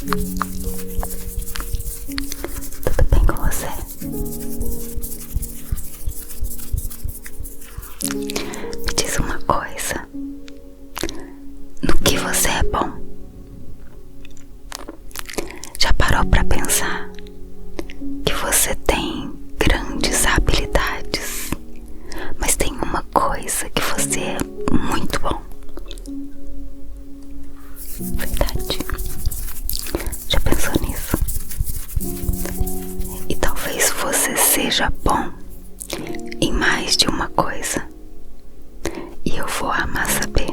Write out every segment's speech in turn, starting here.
Tudo bem com você? Me diz uma coisa. No que você é bom? Já parou pra pensar que você tem grandes habilidades, mas tem uma coisa que você é muito bom? Verdade? Já pensou nisso? E talvez você seja bom em mais de uma coisa. E eu vou amar saber.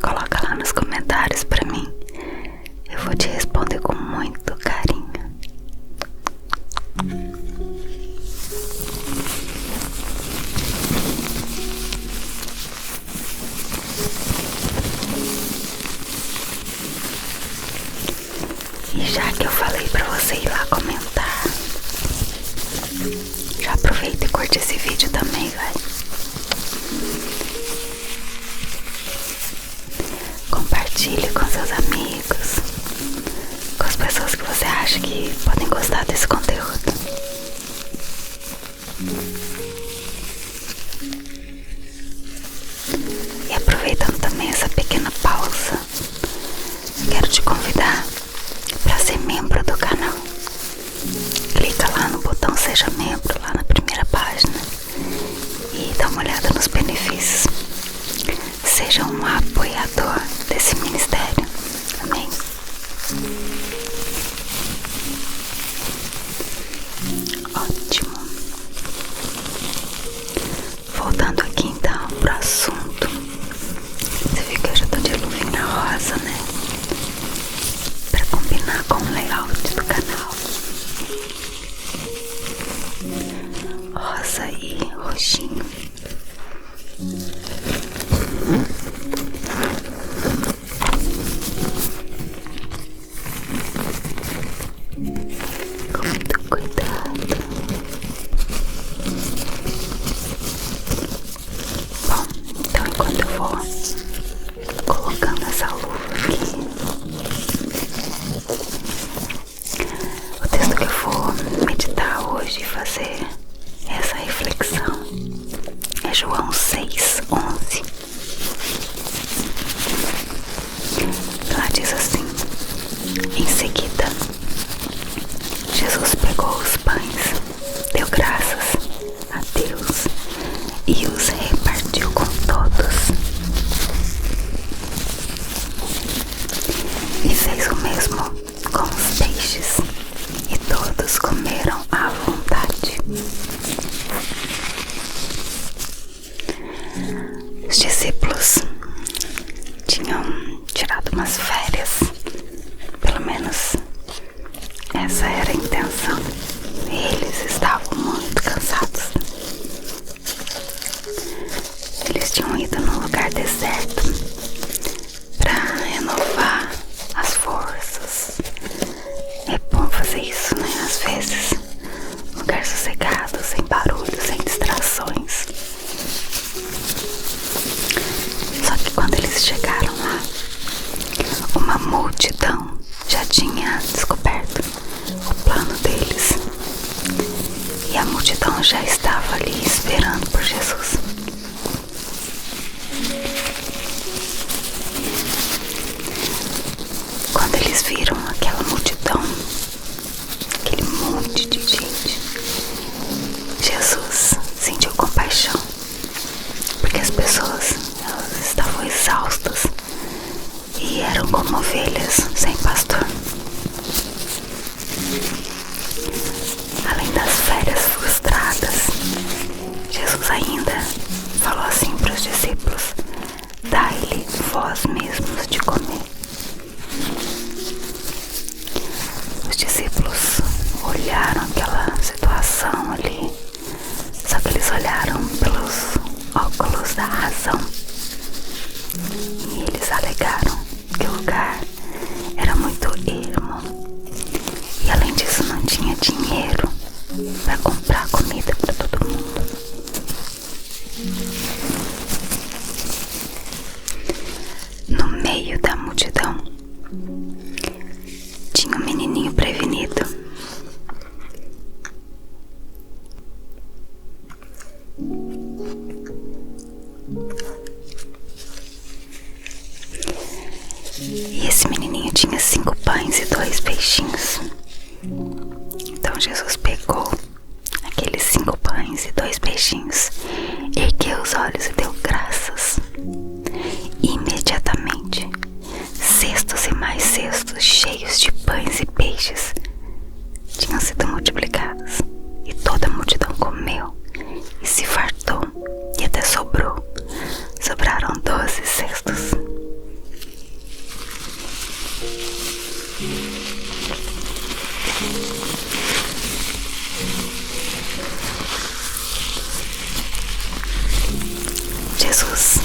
Coloca lá nos comentários pra mim. Eu vou te responder com muito carinho. E já que eu falei pra você ir lá comentar, já aproveita e curte esse vídeo também, vai. Compartilhe com seus amigos, com as pessoas que você acha que podem gostar desse conteúdo. E aproveitando também essa pequena pausa, quero te convidar para ser membro do canal. Clica lá no botão Seja Membro, lá na primeira página, e dá uma olhada nos benefícios. Seja um apoiador desse ministério. Amém? Ótimo. Voltando aqui então pro assunto. Você viu que eu já tô de luvinha rosa, né? Pra combinar com o layout do canal. Rosa e roxinho. Com muito cuidado. Bom, então enquanto eu vou colocando essa luva aqui, o texto que eu vou meditar hoje e fazer essa reflexão é João 6:11. Lá diz assim: em seguida, Jesus pegou os pães, deu graças a Deus e os repartiu com todos. E fez o mesmo com os peixes, e todos comeram à vontade. Os discípulos tinham tirado umas férias, pelo menos essa era a intenção. Eles estavam muito cansados. Eles tinham ido num lugar deserto para renovar as forças. É bom fazer isso, né? Às vezes, lugar sossegado, sem barulho, sem distrações. Só que quando eles chegaram lá, uma multidão já tinha descoberto o plano deles, e a multidão já estava ali esperando por Jesus. Quando eles viram aquela multidão, aquele monte de gente, Jesus sentiu compaixão, porque as pessoas, elas estavam exaustas e eram como ovelhas sem pastor. Além das férias frustradas, Jesus ainda falou assim para os discípulos: dai-lhe vós mesmos de comer. Os discípulos olharam aquela situação ali, só que eles olharam pelos óculos da razão, e eles alegaram que o lugar era muito ermo, e além disso não tinha dinheiro para comprar comida para todo mundo. No meio da multidão tinha um menino 2 peixinhos. Então Jesus pegou aqueles 5 pães e 2 peixinhos, ergueu os olhos e deu graças. Imediatamente, cestos e mais cestos cheios de pães e peixes tinham sido multiplicados, e toda a multidão comeu e se fartou, e até sobrou. Sobraram 12 cestos. Jesus,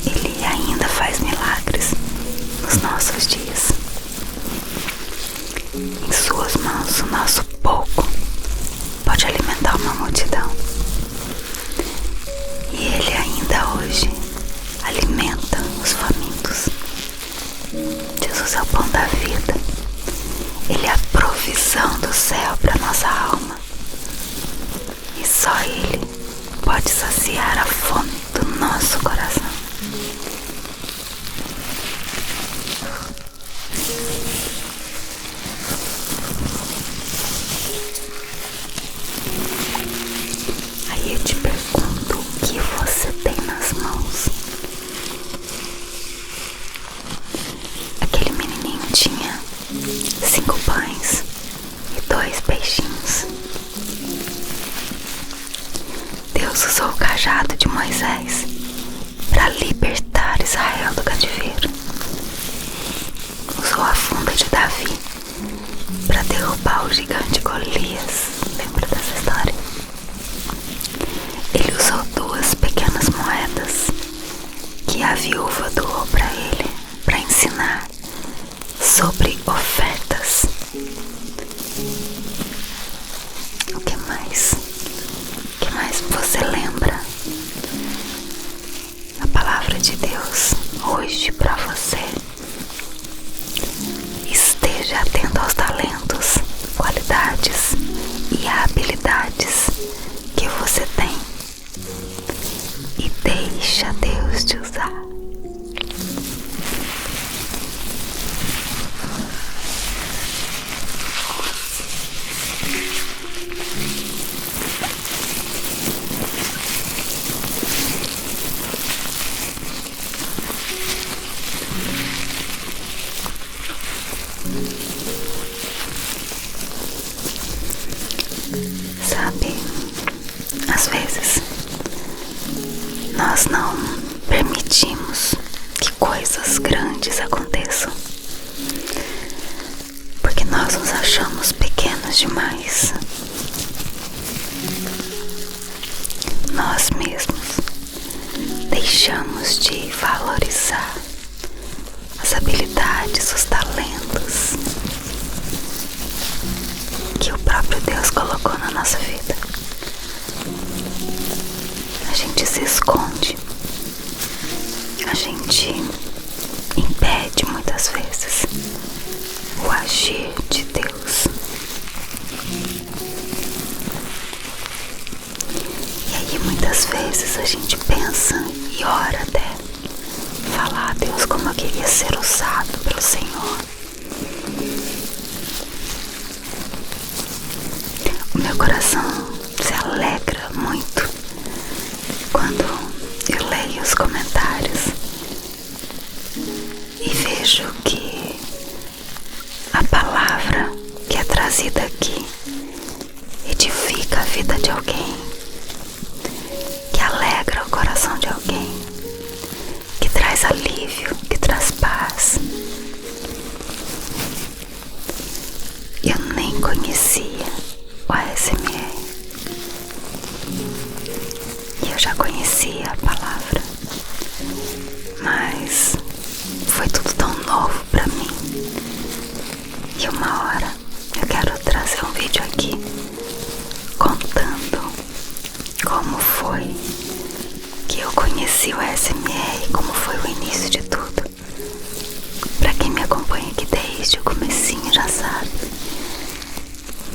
Ele ainda faz milagres nos nossos dias. Em suas mãos o nosso pouco pode alimentar uma multidão. E Ele ainda hoje alimenta os famintos. Jesus é o pão da vida. Ele é a provisão do céu para nossa alma. E só Ele pode saciar a fome do nosso coração. Aí eu te pergunto, o que você tem nas mãos? Aquele menininho tinha 5 pães e 2 peixinhos. Deus usou o cajado de Moisés para libertar Israel do cativeiro. Usou a funda de Davi para derrubar o gigante Golias. Lembra dessa história? Ele usou 2 pequenas moedas que a viúva doou para ele, para ensinar sobre ofertas. O que mais? O que mais você lembra? A palavra de Deus hoje para você. Esteja atento aos talentos, qualidades e habilidades que você tem e deixa Deus te usar. Sabe, às vezes nós não permitimos que coisas grandes aconteçam porque nós nos achamos pequenos demais. Nós mesmos deixamos de valorizar as habilidades, os talentos que o próprio Deus colocou na nossa vida. A gente se esconde, a gente impede muitas vezes o agir de Deus. E aí muitas vezes a gente pensa e ora até, falar: Deus, como eu queria ser usado pelo Senhor. O meu coração se alegra muito quando eu leio os comentários e vejo que a palavra que é trazida aqui edifica a vida de alguém, que alegra o coração de alguém, que traz alívio, que traz paz. Eu nem conhecia o ASMR e eu já conhecia a palavra, mas foi tudo tão novo pra mim. E uma hora eu quero trazer um vídeo aqui contando como foi que eu conheci o ASMR, como foi o início de tudo. Pra quem me acompanha aqui desde o comecinho já sabe,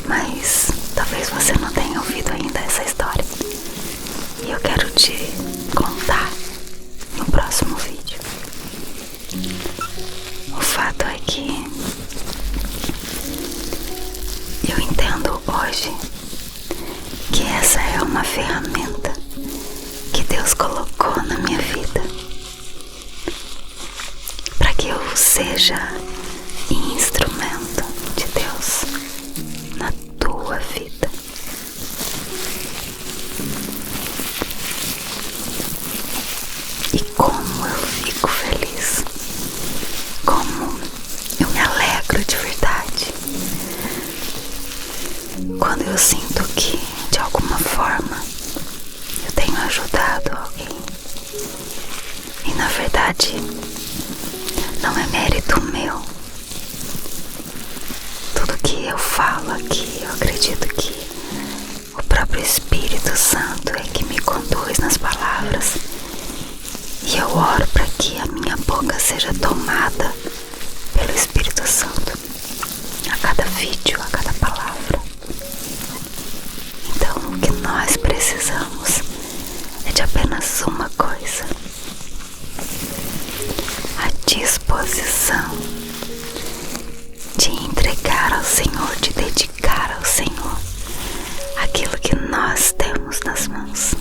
mas talvez você não tenha ouvido ainda essa história e eu quero te contar no próximo vídeo. O fato é que quando eu sinto que de alguma forma eu tenho ajudado alguém e na verdade não é mérito meu. Tudo que eu falo aqui, eu acredito que o próprio Espírito Santo é que me conduz nas palavras. E eu oro para que a minha boca seja tomada pelo Espírito Santo a cada vídeo, a cada palavra. Então o que nós precisamos é de apenas uma coisa: a disposição de entregar ao Senhor, de dedicar ao Senhor aquilo que nós temos nas mãos.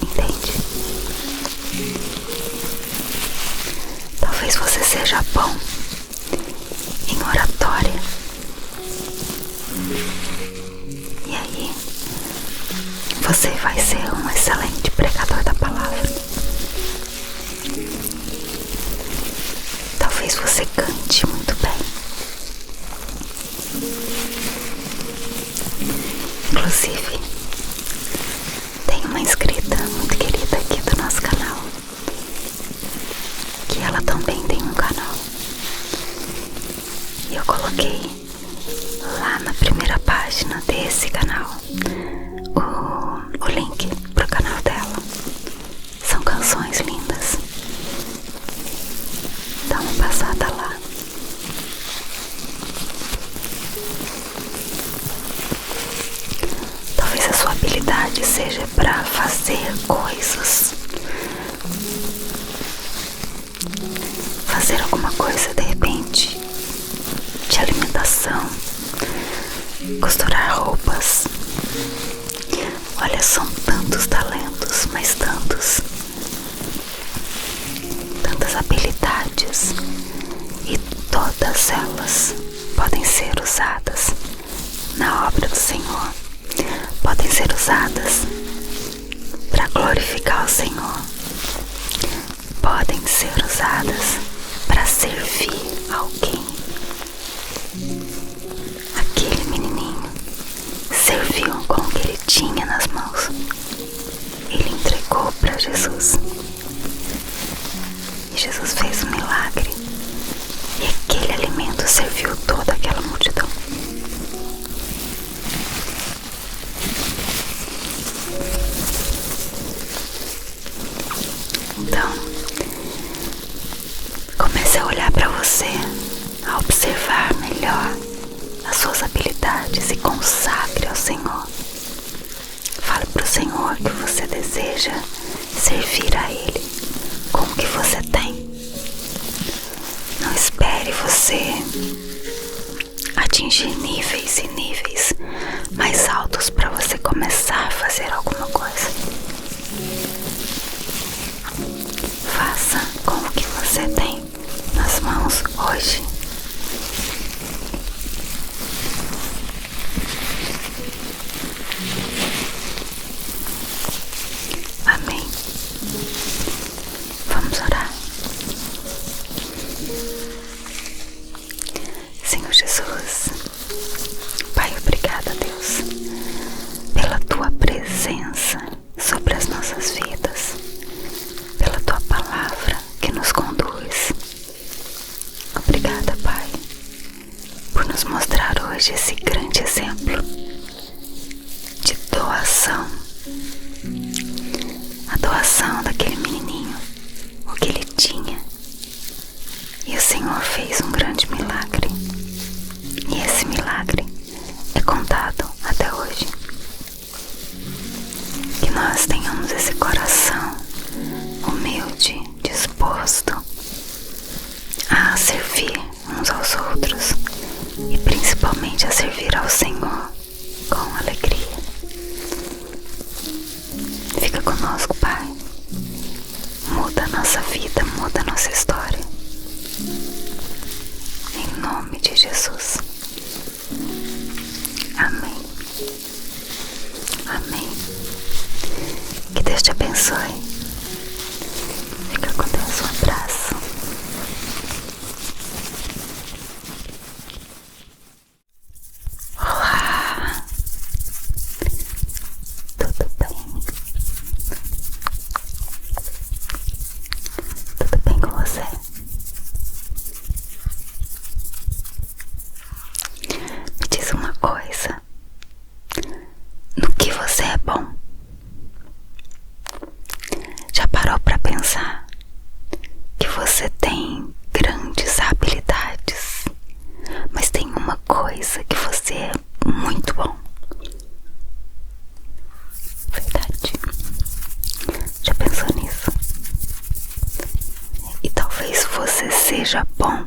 Entende? Talvez você seja bom em oratória. E aí você vai ser um excelente pregador da palavra. Talvez você cante muito bem. Inclusive, tem uma inscrita muito querida aqui do nosso canal, que ela também tem um canal. E eu coloquei lá na primeira página desse canal o link pro canal dela. São canções lindas. Dá uma passada lá. Talvez a sua habilidade seja para fazer coisas, fazer alguma coisa de repente de alimentação, costurar roupas. Olha, são tantos talentos, mas tantas habilidades, e todas elas podem ser usadas na obra do Senhor, podem ser usadas para glorificar o Senhor, podem ser usadas para servir alguém. Aquele menininho serviu com o que ele tinha nas mãos. Ele entregou para Jesus. E Jesus fez um milagre. E aquele alimento serviu toda aquela multidão. Então, comece a olhar para você, a observar melhor as suas habilidades e consagre ao Senhor. Fale para o Senhor que você deseja servir a Ele com o que você tem. Não espere você atingir níveis e níveis mais altos para você começar a fazer alguma coisa. Faça com o que você tem nas mãos hoje. Amém. Vamos orar. Senhor Jesus, Pai, obrigada, Deus, pela Tua presença sobre as nossas vidas, pela Tua palavra que nos conduz. Obrigada, Pai, por nos mostrar hoje esse grande exemplo de doação. A doação daquele menininho, o que ele tinha. E o Senhor fez um grande milagre. E esse milagre é contado até hoje. Que nós tenhamos esse coração humilde, disposto a servir uns aos outros e principalmente a servir ao Senhor com alegria. Fica conosco, Pai. Muda a nossa vida, muda a nossa história. Em nome de Jesus. Amém. Amém. Que Deus te abençoe. Fica com Deus. Um abraço. seja bom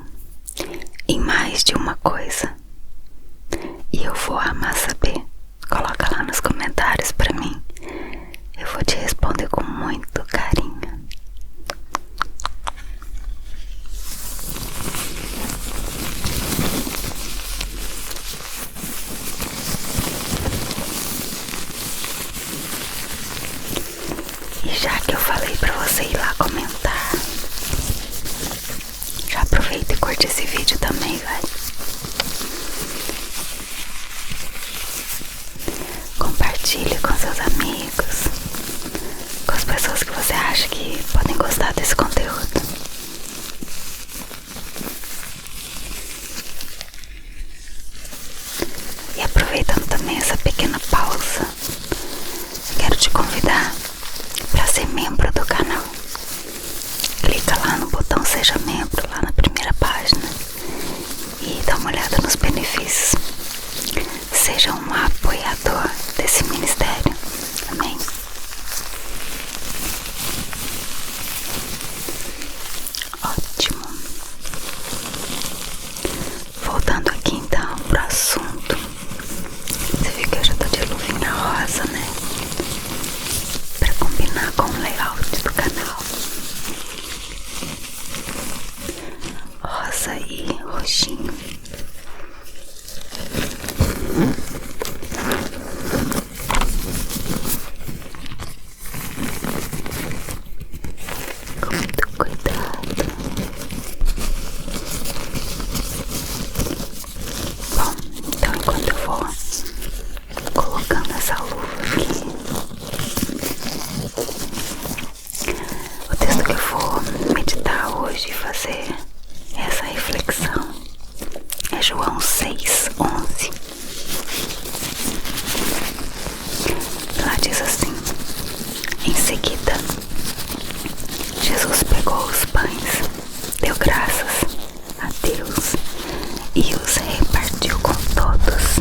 em mais de uma coisa. E eu vou amar saber. Coloca lá nos comentários pra mim. Eu vou te responder com muito carinho. E já que eu falei pra você ir lá comentar, já aproveita e curte esse vídeo também, vai. Compartilhe com seus amigos, com as pessoas que você acha que podem gostar desse conteúdo. E aproveitando também essa pequena pausa, quero te convidar para ser membro do canal. Clica lá no botão Seja Membro, lá na primeira página, e dá uma olhada nos benefícios. Seja um apoiador desse ministério. Amém? Ótimo. Voltando aqui então pro assunto. Você viu que eu já tô de luvinha rosa, né? Pra combinar com o layout do canal. Rosa e roxinho. Com muito cuidado. Bom, então enquanto eu vou colocando essa luva aqui, o texto que eu vou meditar hoje e fazer essa reflexão é João 6:11. Lá diz assim: em seguida, Jesus pegou os pães, deu graças a Deus e os repartiu com todos.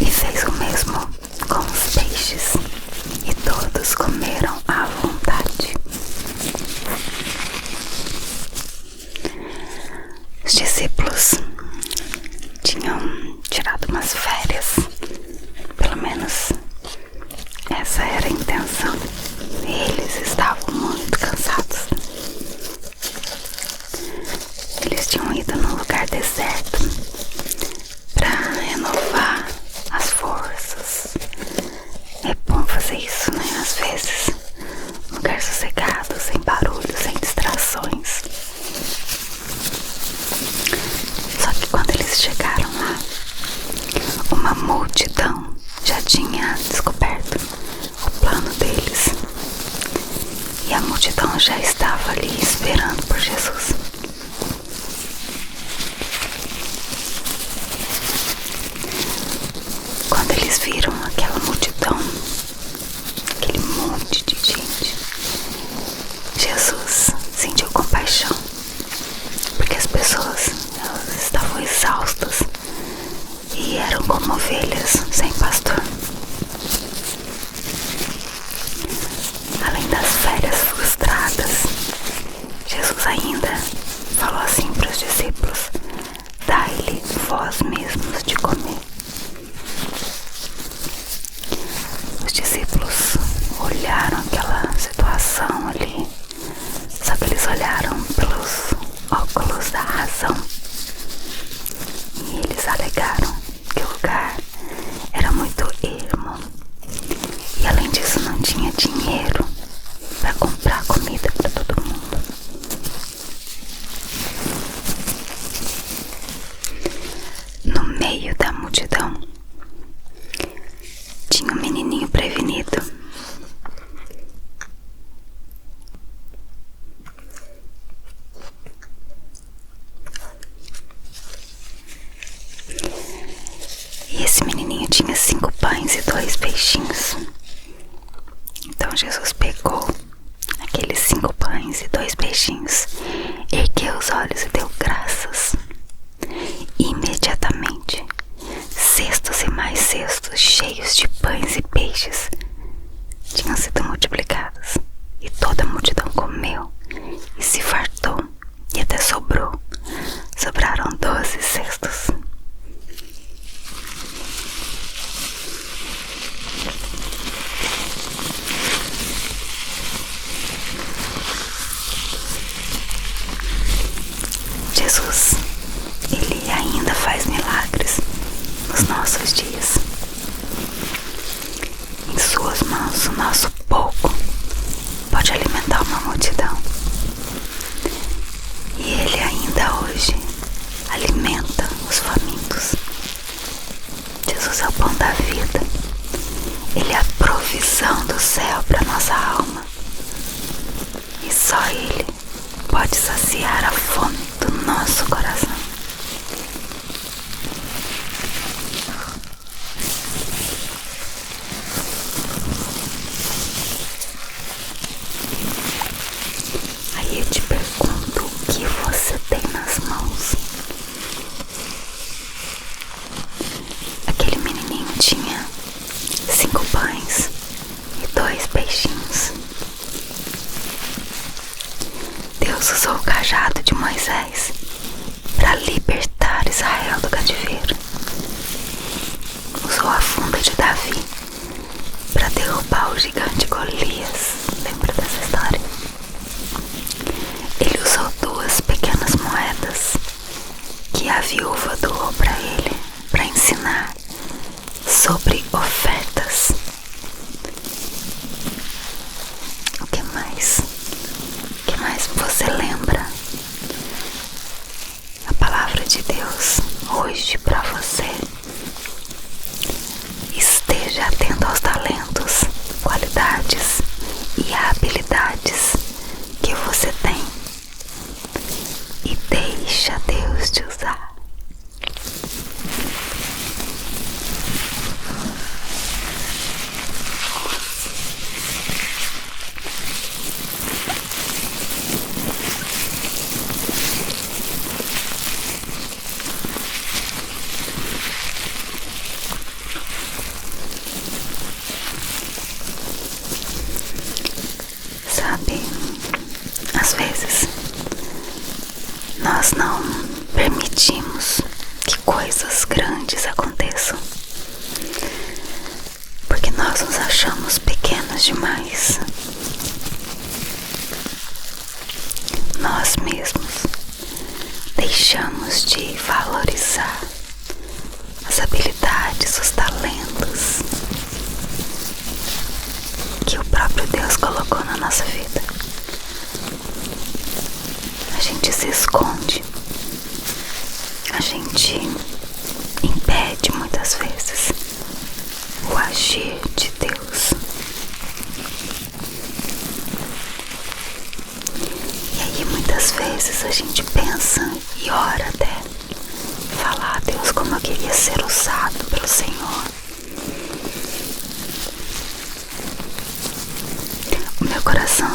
E fez o mesmo com os peixes, e todos comeram à vontade. Os discípulos tinham tirado umas férias, pelo menos essa era a intenção. Eles estavam muito cansados. Eles tinham ido num lugar deserto para renovar as forças. É bom fazer isso, né? Às vezes, lugar sossegado, sem barulho, sem distrações. Só que quando eles chegaram lá, uma multidão já tinha descoberto o plano deles. E a multidão já estava ali esperando por Jesus. Quando eles viram aquela multidão, aquele monte de gente, Jesus sentiu compaixão, porque as pessoas, elas estavam exaustas e eram como ovelhas sem pastor. Além das férias frustradas, Jesus ainda falou assim para os discípulos: dai-lhe vós mesmos de comer. Os discípulos olharam aquela situação ali, só que eles olharam pelos óculos da razão. E eles alegaram que o lugar era muito ermo. E além disso, não tinha dinheiro para comprar comida para todo mundo. No meio da multidão tinha um menininho prevenido. E esse menininho tinha 5 pães e 2 peixinhos. Então Jesus pegou aqueles 5 pães e 2 peixinhos, ergueu os olhos e deu graças. Imediatamente, cestos e mais cestos cheios de pães e peixes tinham sido multiplicados, e toda a multidão comeu cajado de Moisés para libertar Israel do cativeiro. Usou a funda de Davi para derrubar o gigante Golias. Lembra dessa história? Ele usou 2 pequenas moedas que a viúva doou para ele, para ensinar sobre ofertas. O que mais? O que mais você lembra? A palavra de Deus hoje para você. Esteja atento aos talentos, qualidades e habilidades que você tem e deixa Deus te usar. Sabe, às vezes nós não permitimos que coisas grandes aconteçam porque nós nos achamos pequenos demais. Nós mesmos deixamos de valorizar as habilidades, os talentos que o próprio Deus colocou na nossa vida. A gente se esconde, a gente impede muitas vezes o agir de Deus. E aí muitas vezes a gente pensa e ora até, falar: Deus, como eu queria ser usado pelo Senhor. O meu coração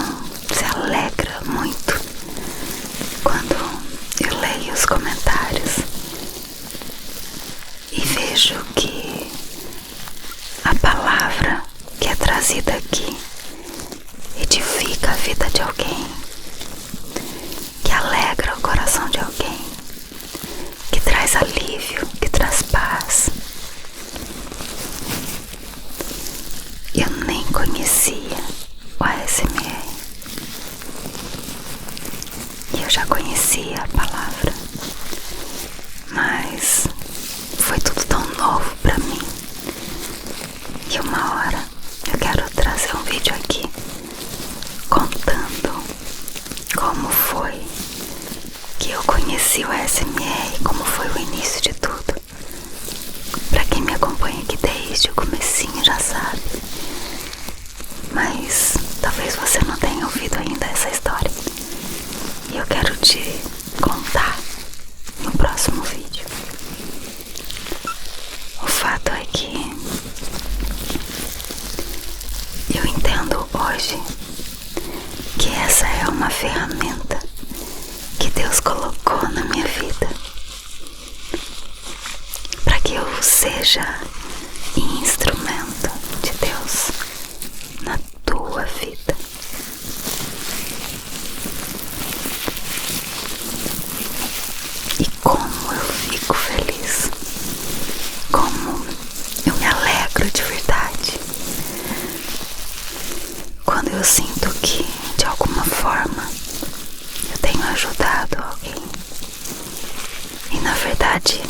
se alegra muito quando eu leio os comentários e vejo que a palavra que é trazida aqui edifica a vida de alguém, que alegra o coração de alguém, que traz alívio, que traz paz. Eu nem conhecia o ASMR e eu já conhecia a palavra, mas foi tudo tão novo pra mim. E uma hora eu quero trazer um vídeo aqui contando como foi que eu conheci o ASMR, como foi o início de tudo. Pra quem me acompanha aqui desde o comecinho já sabe, mas talvez você não tenha ouvido ainda essa história e eu quero te contar no próximo vídeo. O fato é que eu entendo hoje que essa é uma ferramenta que Deus colocou na minha vida para que eu seja instrumento de Deus na tua vida. E como eu fico feliz, como eu me alegro de verdade quando eu sinto que de alguma forma eu tenho ajudado alguém. E na verdade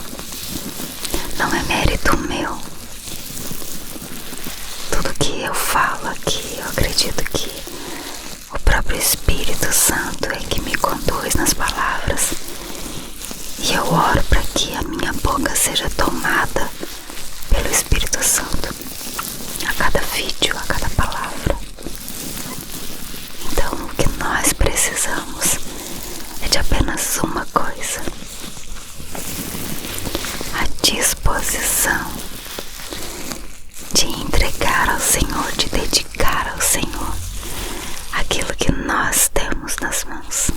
não é mérito meu. Tudo que eu falo aqui, eu acredito que o próprio Espírito Santo é que me conduz nas palavras. E eu oro para que a minha boca seja tomada pelo Espírito Santo a cada vídeo, a cada palavra. Então o que nós precisamos é de apenas uma coisa: a disposição de entregar ao Senhor, de dedicar ao Senhor aquilo que nós temos nas mãos.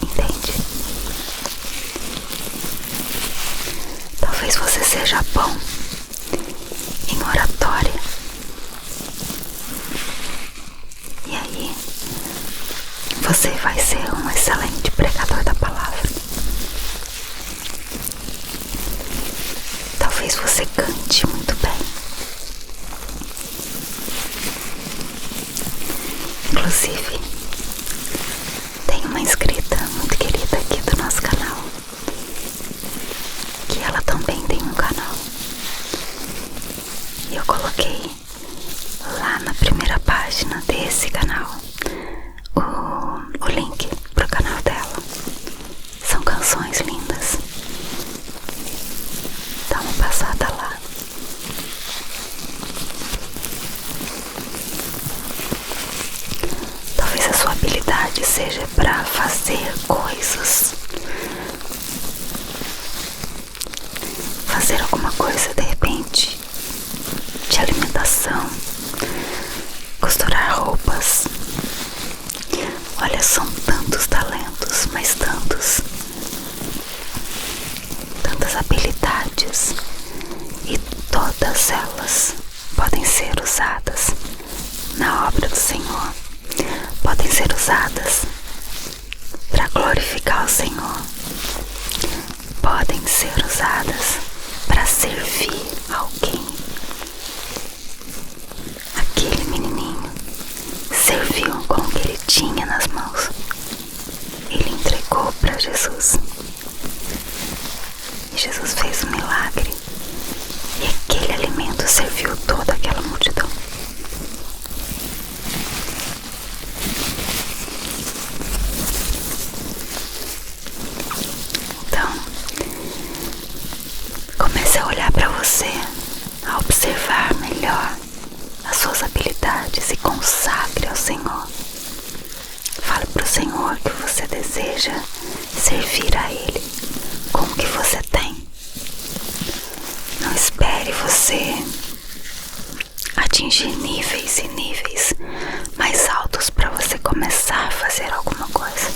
Entende? Talvez você seja bom em oratória, você vai ser um excelente pregador da palavra. Talvez você cante muito bem. Inclusive, tem uma inscrita muito querida aqui do nosso canal, que ela também tem um canal. E eu coloquei lá na primeira página desse canal o link pro canal dela. São canções lindas. Dá uma passada lá. Talvez a sua habilidade seja para fazer coisas, fazer alguma coisa de repente de alimentação, costurar roupas. Olha, são tantos talentos, mas tantas habilidades, e todas elas podem ser usadas na obra do Senhor, podem ser usadas para glorificar o Senhor, podem ser usadas para servir alguém. Aquele menininho serviu com o que ele tinha nas mãos. Ele entregou para Jesus. E Jesus fez um milagre. E aquele alimento serviu toda aquela multidão. Então, comece a olhar para você, a observar melhor as suas habilidades e consagre ao Senhor. Fale para o Senhor que você deseja servir a Ele com o que você tem. Não espere você atingir níveis e níveis mais altos para você começar a fazer alguma coisa.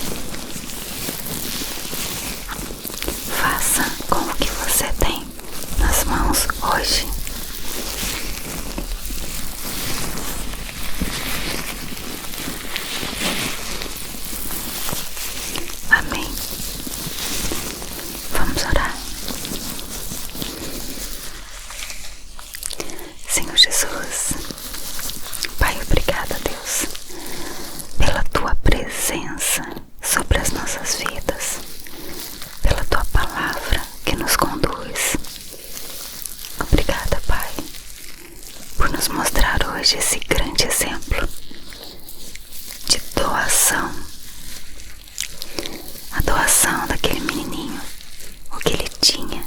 Faça com o que você tem nas mãos hoje. Amém. Vamos orar. Senhor Jesus, Pai, obrigada, Deus, pela Tua presença sobre as nossas vidas, pela Tua palavra que nos conduz. Obrigada, Pai, por nos mostrar hoje esse grande exemplo de doação. A doação daquele menininho, o que ele tinha.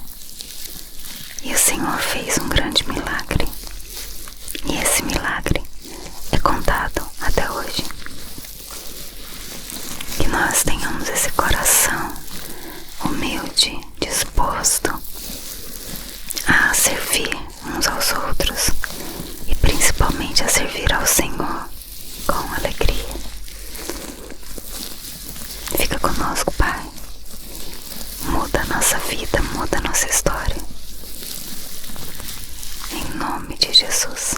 E o Senhor fez um grande milagre. E esse milagre é contado até hoje. Que nós tenhamos esse coração humilde, disposto a servir uns aos outros e principalmente a servir ao Senhor com alegria. Fica conosco, Pai. Muda a nossa vida, muda a nossa história. Em nome de Jesus.